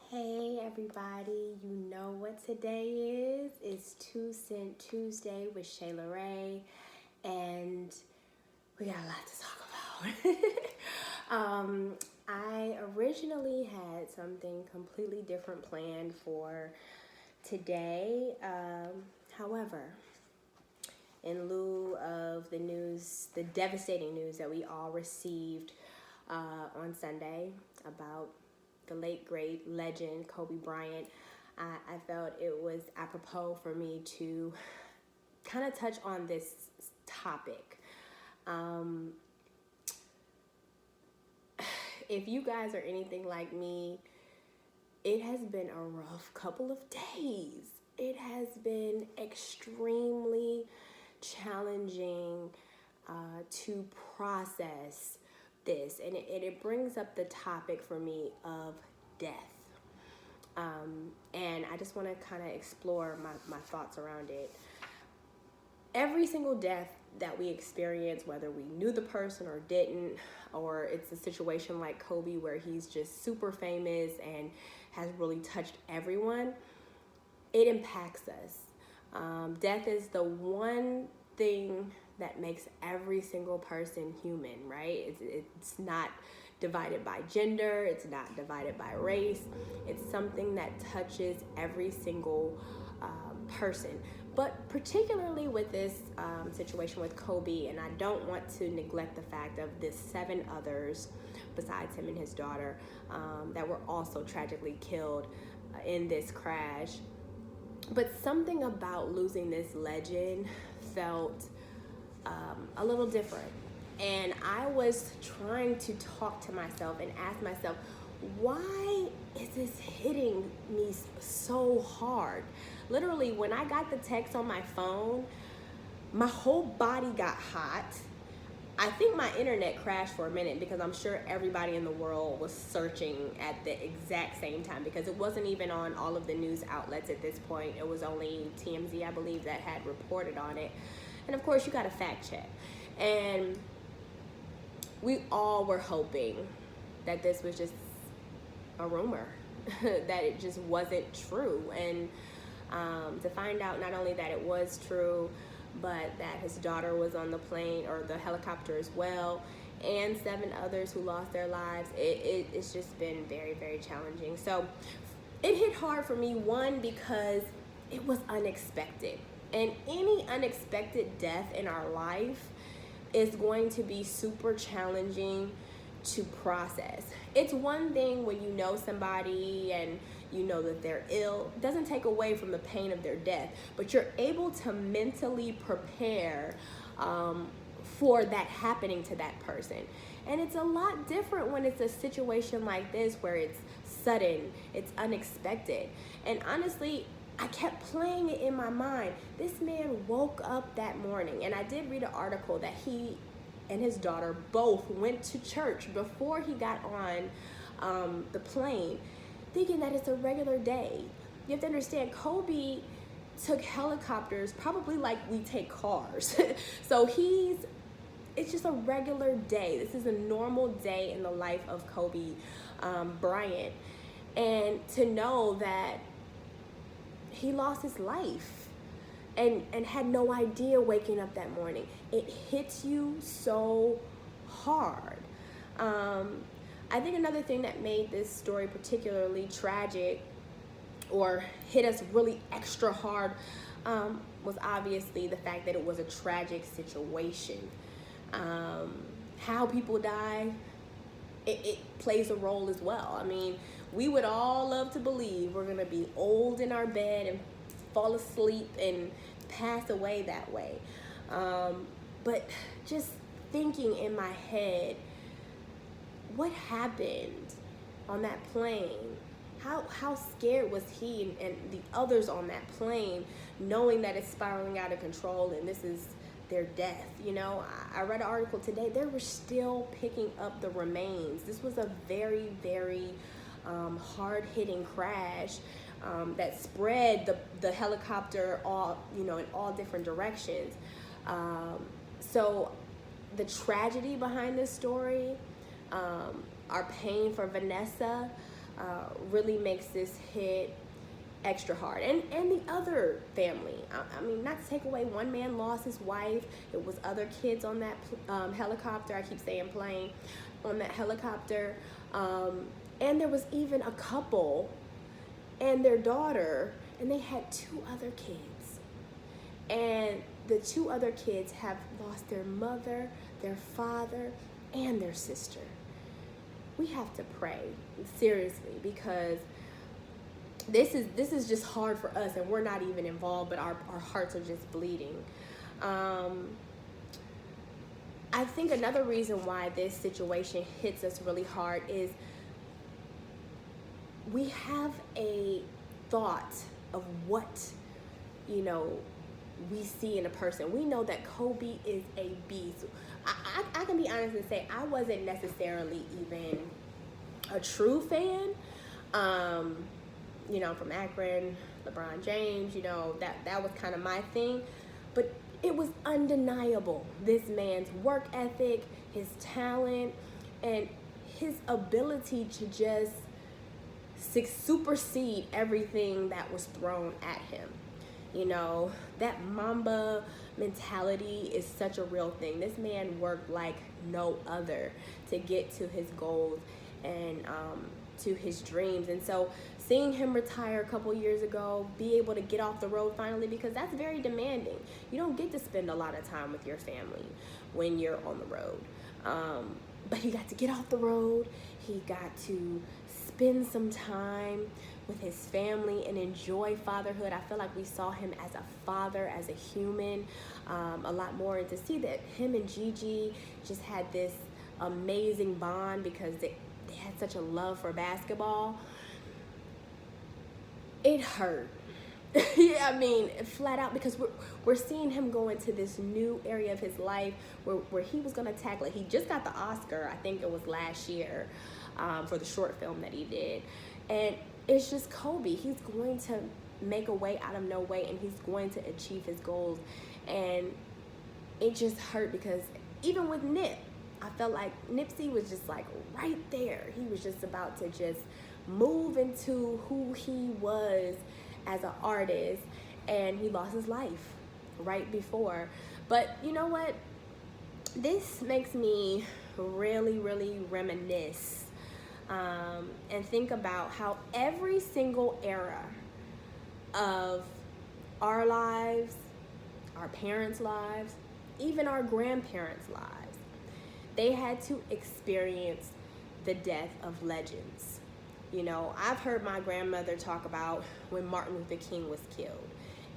Hey everybody, you know what today is? It's 2 Cent Tuesday with Shayla Ray, and we got a lot to talk about. I originally had something completely different planned for today. However, in lieu of the devastating news that we all received on Sunday about the late great legend Kobe Bryant, I felt it was apropos for me to kind of touch on this topic. Um, if you guys are anything like me, it has been a rough couple of days. It has been extremely challenging to process this, and it brings up the topic for me of death. And I just want to kind of explore my thoughts around it. Every single death that we experience, whether we knew the person or didn't, or it's a situation like Kobe where he's just super famous and has really touched everyone, it impacts us. Death is the one thing that makes every single person human, right? It's not divided by gender, it's not divided by race. It's something that touches every single person. But particularly with this situation with Kobe, and I don't want to neglect the fact of the 7 others besides him and his daughter that were also tragically killed in this crash. But something about losing this legend felt a little different. And I was trying to talk to myself and ask myself, why is this hitting me so hard? Literally, when I got the text on my phone, my whole body got hot. I think my internet crashed for a minute because I'm sure everybody in the world was searching at the exact same time, because it wasn't even on all of the news outlets at this point. It was only TMZ, I believe, that had reported on it. And of course, you got to fact check. And we all were hoping that this was just a rumor, that it just wasn't true. And to find out not only that it was true, but that his daughter was on the plane or the helicopter as well, and 7 others who lost their lives, it's just been very, very challenging. So it hit hard for me, one, because it was unexpected. And any unexpected death in our life is going to be super challenging to process. It's one thing when you know somebody and you know that they're ill. It doesn't take away from the pain of their death, but you're able to mentally prepare for that happening to that person. And it's a lot different when it's a situation like this where it's sudden, it's unexpected. And honestly, I kept playing it in my mind. This man woke up that morning, and I did read an article that he and his daughter both went to church before he got on the plane, thinking that it's a regular day. You have to understand, Kobe took helicopters probably like we take cars. So it's just a regular day. This is a normal day in the life of Kobe Bryant. And to know that he lost his life and had no idea waking up that morning, it hits you so hard. I think another thing that made this story particularly tragic or hit us really extra hard was obviously the fact that it was a tragic situation. How people die, it plays a role as well. I mean, we would all love to believe we're going to be old in our bed and fall asleep and pass away that way. But just thinking in my head, what happened on that plane? How scared was he and the others on that plane, knowing that it's spiraling out of control and this is their death? You know, I read an article today, they were still picking up the remains. This was a very, very hard-hitting crash that spread the helicopter all, in all different directions. So the tragedy behind this story, our pain for Vanessa, really makes this hit extra hard. And the other family, I mean, not to take away, one man lost his wife. It was other kids on that helicopter. I keep saying plane, on that helicopter. And there was even a couple and their daughter, and they had 2 other kids. And the 2 other kids have lost their mother, their father, and their sister. We have to pray, seriously, because this is just hard for us, and we're not even involved, but our hearts are just bleeding. I think another reason why this situation hits us really hard is we have a thought of what, we see in a person. We know that Kobe is a beast. I can be honest and say I wasn't necessarily even a true fan. I'm from Akron, LeBron James, that was kind of my thing. But it was undeniable, this man's work ethic, his talent, and his ability to just supersede everything that was thrown at him. That Mamba mentality is such a real thing. This man worked like no other to get to his goals and to his dreams. And so seeing him retire a couple years ago, be able to get off the road finally, because that's very demanding. You don't get to spend a lot of time with your family when you're on the road. But he got to get off the road. He got to spend some time with his family and enjoy fatherhood. I feel like we saw him as a father, as a human, a lot more. And to see that him and Gigi just had this amazing bond because they had such a love for basketball, it hurt. Yeah, I mean, flat out, because we're seeing him go into this new area of his life where he was going to tackle it. He just got the Oscar, I think it was last year, for the short film that he did. And it's just Kobe. He's going to make a way out of no way, and he's going to achieve his goals. And it just hurt because even with Nip, I felt like Nipsey was just like right there. He was just about to just move into who he was as an artist, and he lost his life right before. But you know what? This makes me really, really reminisce and think about how every single era of our lives, our parents' lives, even our grandparents' lives, they had to experience the death of legends. I've heard my grandmother talk about when Martin Luther King was killed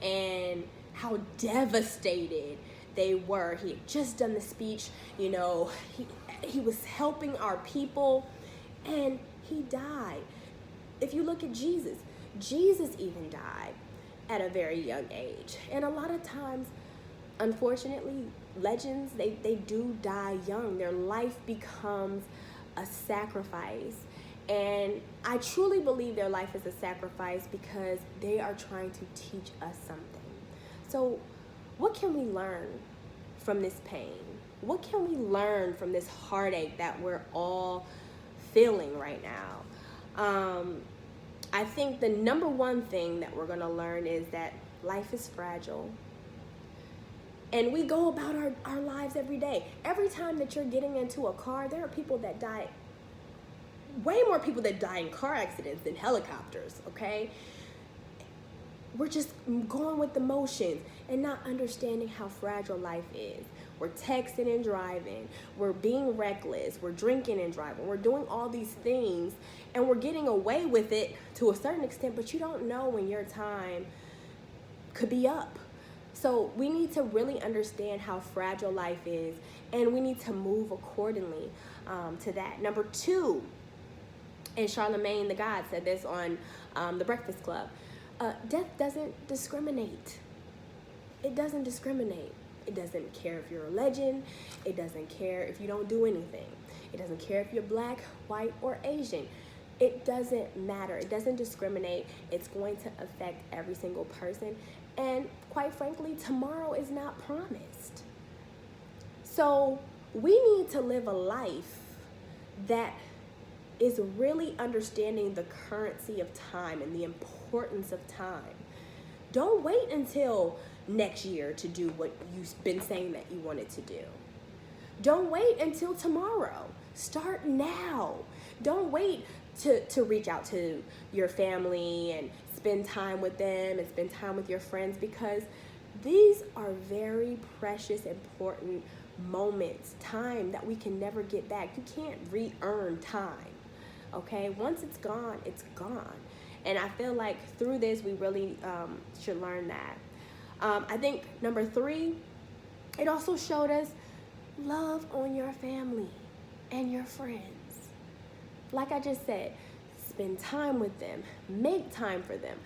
and how devastated they were. He had just done the speech, he was helping our people, and he died. If you look at Jesus even died at a very young age. And a lot of times, unfortunately, legends, they do die young. Their life becomes a sacrifice. And I truly believe their life is a sacrifice because they are trying to teach us something. So what can we learn from this pain? What can we learn from this heartache that we're all feeling right now? I think the number one thing that we're going to learn is that life is fragile. And we go about our lives every day. Every time that you're getting into a car, there are people that die, way more people that die in car accidents than helicopters, okay? We're just going with the motions and not understanding how fragile life is. We're texting and driving. We're being reckless. We're drinking and driving. We're doing all these things, and we're getting away with it to a certain extent, but you don't know when your time could be up. So we need to really understand how fragile life is, and we need to move accordingly to that. Number 2, and Charlemagne the God said this on The Breakfast Club, death doesn't discriminate. It doesn't discriminate. It doesn't care if you're a legend. It doesn't care if you don't do anything. It doesn't care if you're black, white, or Asian. It doesn't matter. It doesn't discriminate. It's going to affect every single person. And quite frankly, tomorrow is not promised. So we need to live a life that is really understanding the currency of time and the importance of time. Don't wait until next year to do what you've been saying that you wanted to do. Don't wait until tomorrow. Start now. Don't wait to reach out to your family and spend time with them and spend time with your friends, because these are very precious, important moments, time that we can never get back. You can't re-earn time, okay? Once it's gone, it's gone. And I feel like through this, we really should learn that. I think number 3, it also showed us love on your family and your friends. Like I just said, spend time with them, make time for them.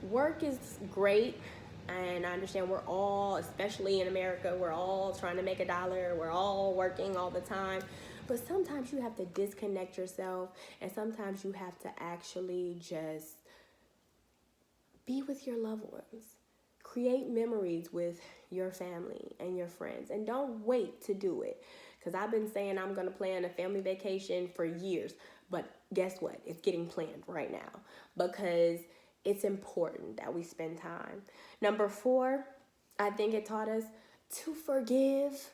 Work is great, and I understand we're all, especially in America, we're all trying to make a dollar, we're all working all the time. But sometimes you have to disconnect yourself, and sometimes you have to actually just be with your loved ones. Create memories with your family and your friends, and don't wait to do it. Because I've been saying I'm going to plan a family vacation for years, but guess what? It's getting planned right now because it's important that we spend time. Number 4, I think it taught us to forgive.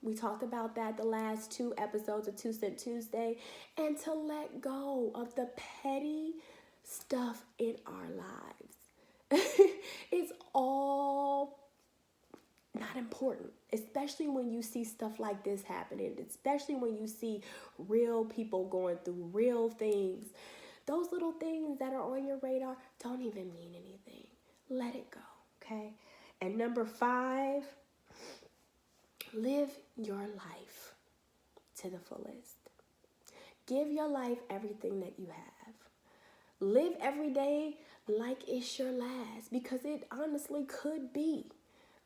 We talked about that the last 2 episodes of 2 Cent Tuesday, and to let go of the petty stuff in our lives. It's all not important, especially when you see stuff like this happening, especially when you see real people going through real things. Those little things that are on your radar don't even mean anything. Let it go, okay? And number 5, live your life to the fullest. Give your life everything that you have. Live every day like it's your last, because it honestly could be.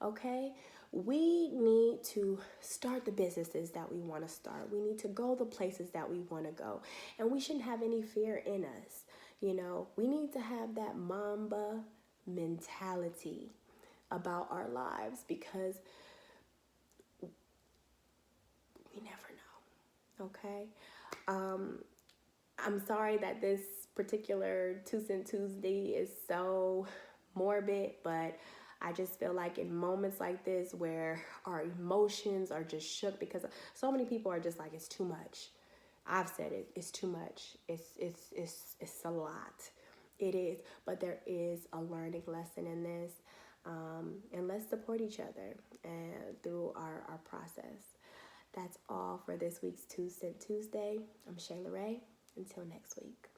Okay, we need to start the businesses that we want to start. We need to go the places that we want to go, and we shouldn't have any fear in us. You know, we need to have that Mamba mentality about our lives, because we never know. Okay, I'm sorry that this particular 2 Cent Tuesday is so morbid, but I just feel like in moments like this where our emotions are just shook, because so many people are just like, it's too much. I've said it, it's too much. It's a lot. It is, but there is a learning lesson in this. And let's support each other and through our process. That's all for this week's 2 Cent Tuesday. I'm Shayla Ray. Until next week.